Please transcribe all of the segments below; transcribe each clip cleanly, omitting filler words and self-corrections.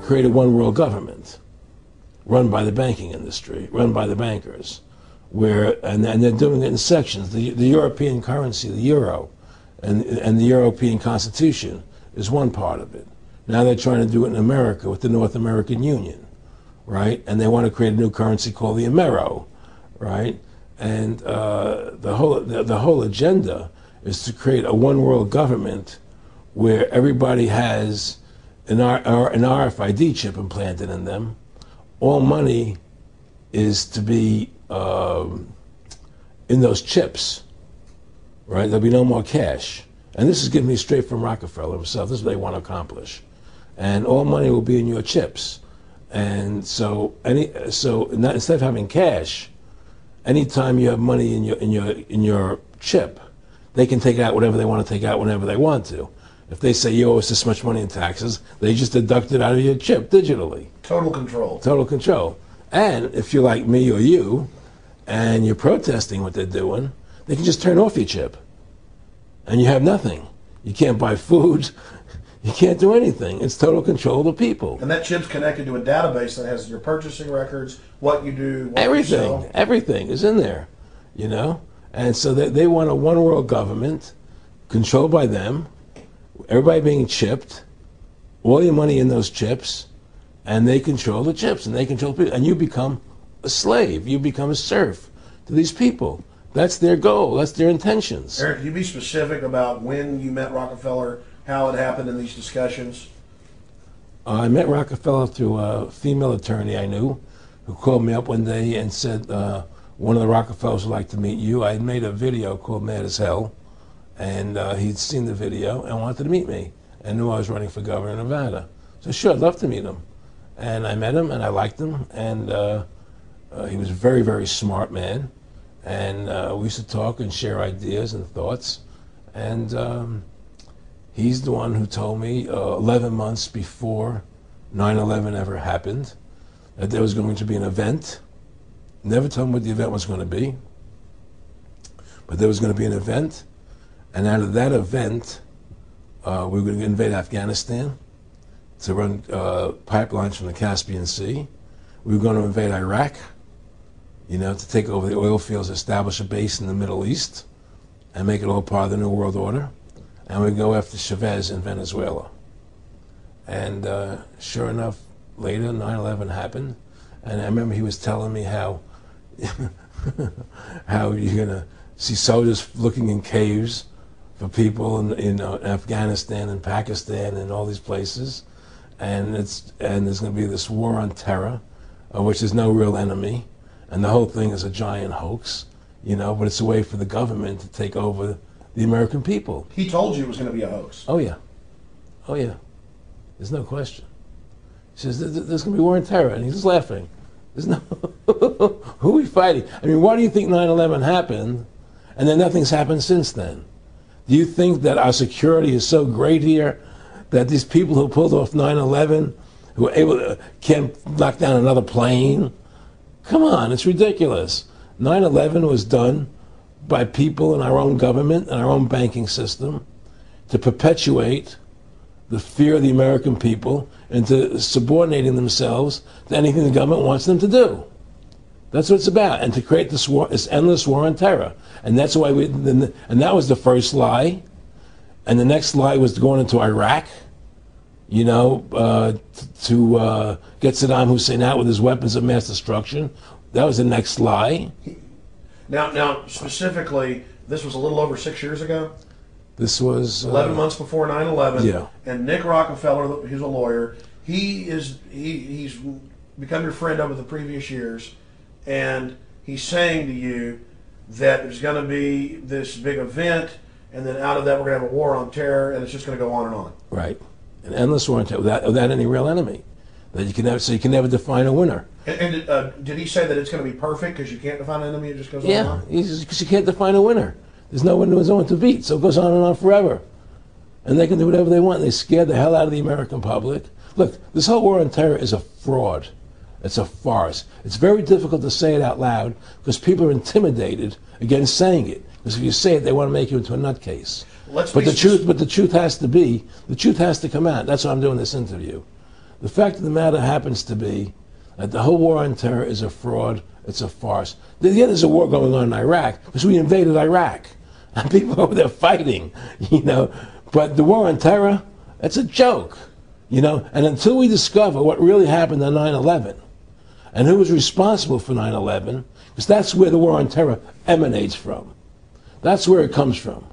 create a one-world government run by the banking industry, run by the bankers, and they're doing it in sections. The European currency, the euro, and the European Constitution is one part of it. Now they're trying to do it in America with the North American Union, right? And they want to create a new currency called the Amero, right? And the whole agenda is to create a one-world government where everybody has an RFID chip implanted in them. All money is to be in those chips, right? There'll be no more cash. And this is giving me straight from Rockefeller himself. This is what they want to accomplish. And all money will be in your chips. And so instead of having cash, anytime you have money in your chip, they can take out whatever they want to take out whenever they want to. If they say you owe us this much money in taxes, they just deduct it out of your chip digitally. Total control. Total control. And if you're like me or you, and you're protesting what they're doing, they can just turn off your chip. And you have nothing. You can't buy food. You can't do anything. It's total control of the people. And that chip's connected to a database that has your purchasing records, what you do, what everything, you sell. Everything is in there, you know? And so they want a one-world government controlled by them, everybody being chipped, all your money in those chips, and they control the chips, and they control people. And you become a slave. You become a serf to these people. That's their goal. That's their intentions. Eric, can you be specific about when you met Rockefeller, how it happened in these discussions? I met Rockefeller through a female attorney I knew who called me up one day and said, one of the Rockefellers would like to meet you. I had made a video called Mad as Hell, and he'd seen the video and wanted to meet me and knew I was running for governor of Nevada. So sure, I'd love to meet him. And I met him, and I liked him, and he was a very, very smart man. And we used to talk and share ideas and thoughts. And he's the one who told me 11 months before 9/11 ever happened that there was going to be an event. Never told me what the event was going to be, but there was going to be an event. And out of that event, we were going to invade Afghanistan to run pipelines from the Caspian Sea. We were going to invade Iraq, you know, to take over the oil fields, establish a base in the Middle East, and make it all part of the New World Order. And we'd go after Chavez in Venezuela. And sure enough, later 9/11 happened. And I remember he was telling me how how you're going to see soldiers looking in caves for people in Afghanistan and Pakistan and all these places. And there's going to be this war on terror, which is no real enemy. And the whole thing is a giant hoax, you know, but it's a way for the government to take over the American people. He told you it was going to be a hoax. Oh, yeah. Oh, yeah. There's no question. He says, there's going to be war on terror. And he's just laughing. There's no... Who are we fighting? I mean, why do you think 9/11 happened and then nothing's happened since then? Do you think that our security is so great here that these people who pulled off 9/11, who were able to, can't knock down another plane? Come on, it's ridiculous. 9/11 was done by people in our own government and our own banking system to perpetuate the fear of the American people into subordinating themselves to anything the government wants them to do. That's what it's about, and to create this war, this endless war on terror. And that's why and that was the first lie. And the next lie was going into Iraq, you know, to get Saddam Hussein out with his weapons of mass destruction. That was the next lie. Now, specifically, this was a little over 6 years ago? This was 11 months before 9/11. Yeah. And Nick Rockefeller, who's a lawyer, he's become your friend over the previous years, and he's saying to you that there's going to be this big event, and then out of that we're going to have a war on terror, and it's just going to go on and on. Right. An endless war on terror without any real enemy. That you can never, so you can never define a winner. And did he say that it's going to be perfect because you can't define an enemy? It just goes on and on? Yeah, because you can't define a winner. There's no one to beat, so it goes on and on forever. And they can do whatever they want. They scare the hell out of the American public. Look, this whole war on terror is a fraud. It's a farce. It's very difficult to say it out loud because people are intimidated against saying it. Because if you say it, they want to make you into a nutcase. But the truth has to come out. That's why I'm doing this interview. The fact of the matter happens to be that the whole war on terror is a fraud. It's a farce. Yeah, there's a war going on in Iraq because we invaded Iraq. And people over there fighting, you know. But the war on terror, it's a joke, you know. And until we discover what really happened on 9/11 and who was responsible for 9/11, because that's where the war on terror emanates from. That's where it comes from.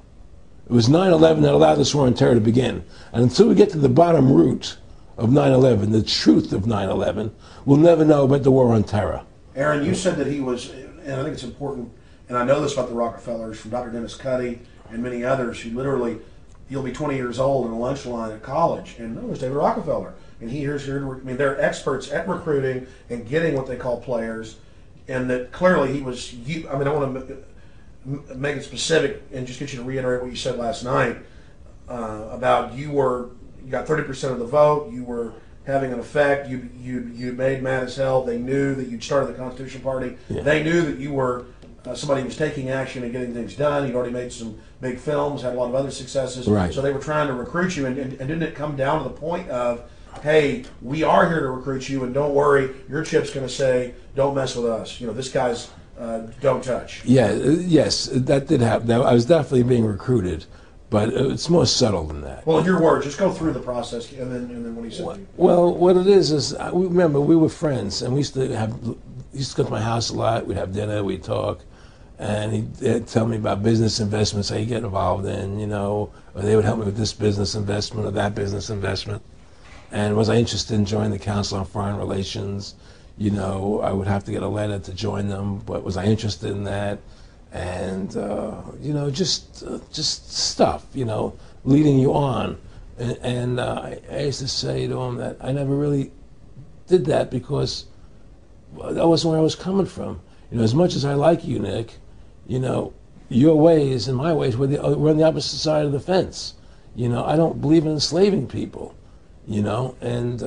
It was 9/11 that allowed this war on terror to begin. And until we get to the bottom root of 9/11, the truth of 9/11, we'll never know about the war on terror. Aaron, you said that he was, and I think it's important, and I know this about the Rockefellers from Dr. Dennis Cuddy and many others who literally, you'll be 20 years old in a lunch line at college, and there's David Rockefeller. And they're experts at recruiting and getting what they call players, and that clearly he was, I want to make it specific and just get you to reiterate what you said last night about you got 30% of the vote, you were having an effect, you made mad as hell, they knew that you'd started the Constitution Party, they knew that you were somebody who was taking action and getting things done, you'd already made some big films, had a lot of other successes, so they were trying to recruit you, and didn't it come down to the point of, hey, we are here to recruit you, and don't worry, your chip's going to say, don't mess with us, you know, this guy's don't touch. Yes, that did happen. I was definitely being recruited, but it's more subtle than that. Well, in your words, just go through the process, and then what he said. Well, what it is remember we were friends, and we used to go to my house a lot. We'd have dinner, we'd talk, and he'd tell me about business investments I get involved in, you know, or they would help me with this business investment or that business investment. And was I interested in joining the Council on Foreign Relations? You know, I would have to get a letter to join them, but was I interested in that? And you know, just stuff, you know, leading you on. And I used to say to him that I never really did that because that wasn't where I was coming from. You know, as much as I like you, Nick, you know, your ways and my ways, we're on the opposite side of the fence. You know, I don't believe in enslaving people, you know, and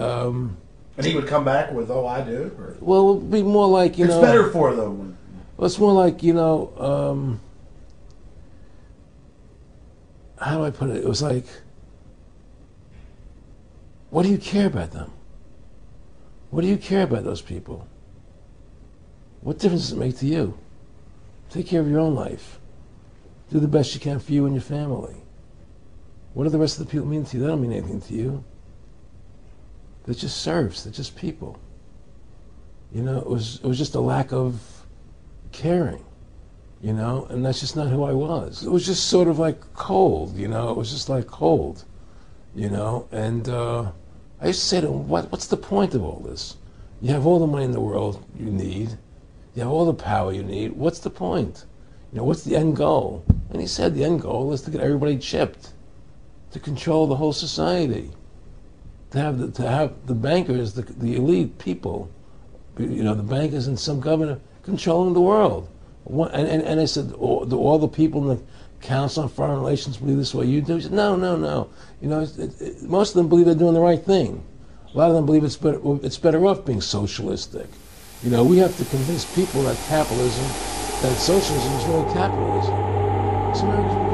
he would come back with, oh, I do? Or? Well, it would be more like, you know. It's better for them. Well, it's more like, you know, how do I put it? It was like, what do you care about them? What do you care about those people? What difference does it make to you? Take care of your own life. Do the best you can for you and your family. What do the rest of the people mean to you? They don't mean anything to you. They're just serfs. They're just people. You know, it was just a lack of caring, you know, and that's just not who I was. It was just sort of like cold, you know. It was just like cold, you know. And I used to say to him, what's the point of all this? You have all the money in the world you need. You have all the power you need. What's the point? You know, what's the end goal? And he said the end goal is to get everybody chipped, to control the whole society, to have the bankers, the elite people, you know, the bankers and some governor controlling the world. And I said, do all the people in the Council on Foreign Relations believe this way you do? He said, no. You know, most of them believe they're doing the right thing. A lot of them believe it's better off being socialistic. You know, we have to convince people that socialism is really capitalism. It's America's